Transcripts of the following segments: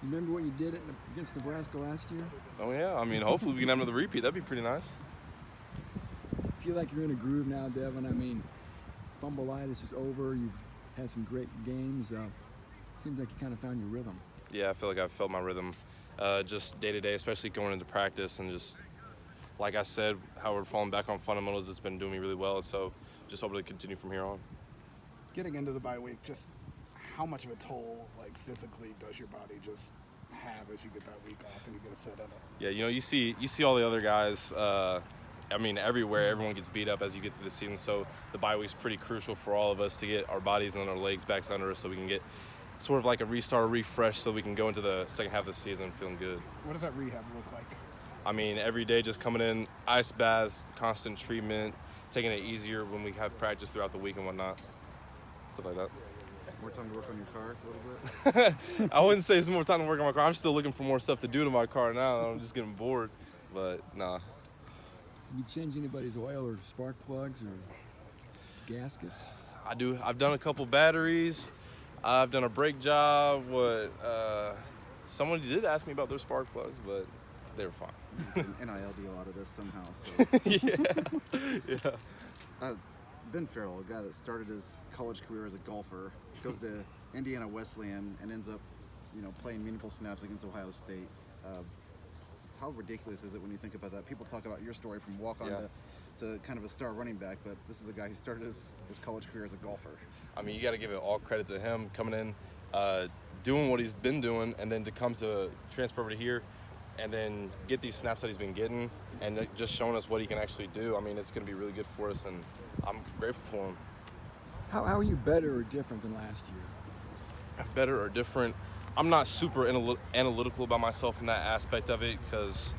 You remember what you did against Nebraska last year? Oh, yeah. I mean, hopefully we can have another repeat. That'd be pretty nice. Feel like you're in a groove now, Devin. I mean, fumbleitis is over. You've had some great games. Seems like you kind of found your rhythm. Yeah, I feel like I've felt my rhythm just day to day, especially going into practice. And just, like I said, how we're falling back on fundamentals, it's been doing me really well. So just hopefully continue from here on. Getting into the bye week, just how much of a toll, like physically, does your body just have as you get that week off and you get a set in it? Yeah, you know, you see all the other guys. I mean, everywhere, everyone gets beat up as you get through the season. So the bye week's pretty crucial for all of us to get our bodies and our legs back under us so we can get sort of like a restart, a refresh, so we can go into the second half of the season feeling good. What does that rehab look like? I mean, every day just coming in, ice baths, constant treatment, taking it easier when we have practice throughout the week and whatnot, stuff like that. More time to work on your car a little bit? I wouldn't say it's more time to work on my car. I'm still looking for more stuff to do to my car now. I'm just getting bored, but nah. You change anybody's oil or spark plugs or gaskets? I do. I've done a couple batteries. I've done a brake job. Someone did ask me about those spark plugs, but they were fine. An NIL deal out of this somehow. So. Yeah. Ben Farrell, a guy that started his college career as a golfer, goes to Indiana Wesleyan and ends up, playing meaningful snaps against Ohio State. How ridiculous is it when you think about that? People talk about your story from walk-on to kind of a star running back, but this is a guy who started his college career as a golfer. I mean, you got to give it all credit to him coming in, doing what he's been doing, and then to come to transfer over to here and then get these snaps that he's been getting and just showing us what he can actually do. I mean, it's going to be really good for us, and I'm grateful for him. How are you better or different than last year? Better or different? I'm not super analytical about myself in that aspect of it, because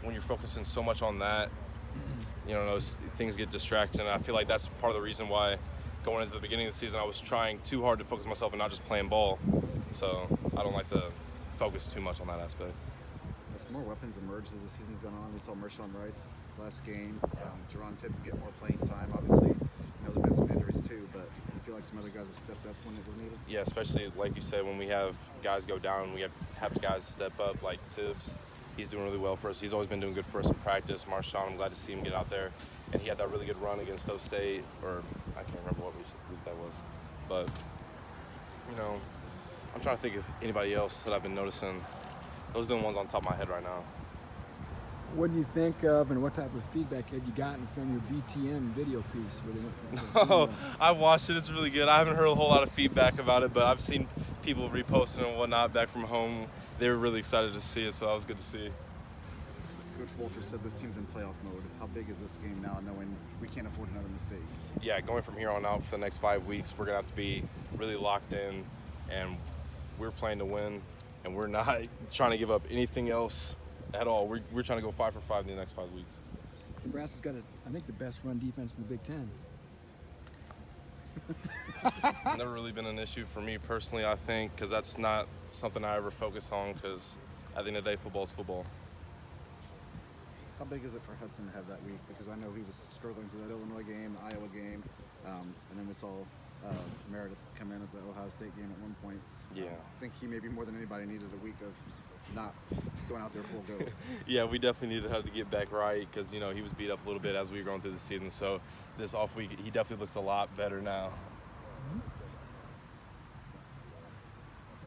when you're focusing so much on that, those things get distracted. And I feel like that's part of the reason why going into the beginning of the season I was trying too hard to focus myself and not just playing ball. So I don't like to focus too much on that aspect. As more weapons emerged as the season's gone on, we saw Marshawn Rice last game. Jerron Tibbs get more playing time. Obviously, there have been some injuries too, but I feel like some other guys have stepped up when it was needed. Yeah, especially like you said, when we have guys go down, we have guys step up like Tibbs. He's doing really well for us. He's always been doing good for us in practice. Marshawn, I'm glad to see him get out there. And he had that really good run against Ohio State, or I can't remember what week that was. But, I'm trying to think of anybody else that I've been noticing. Those are the ones on top of my head right now. What do you think of, and what type of feedback have you gotten from your BTN video piece? I watched it. It's really good. I haven't heard a whole lot of feedback about it, but I've seen people reposting and whatnot back from home. They were really excited to see it, so that was good to see. Coach Walter said this team's in playoff mode. How big is this game now, knowing we can't afford another mistake? Yeah, going from here on out for the next 5 weeks, we're going to have to be really locked in, and we're playing to win, and we're not trying to give up anything else at all. We're trying to go 5 for 5 in the next 5 weeks. Nebraska's got, I think, the best run defense in the Big Ten. Never really been an issue for me personally, I think, because that's not something I ever focus on, because at the end of the day, football's football. How big is it for Hudson to have that week? Because I know he was struggling through that Illinois game, Iowa game, and then we saw Meredith come in at the Ohio State game at one point. Yeah. I think he maybe more than anybody needed a week of not going out there full go. Yeah, we definitely needed to get back right, because he was beat up a little bit as we were going through the season. So this off week, he definitely looks a lot better now.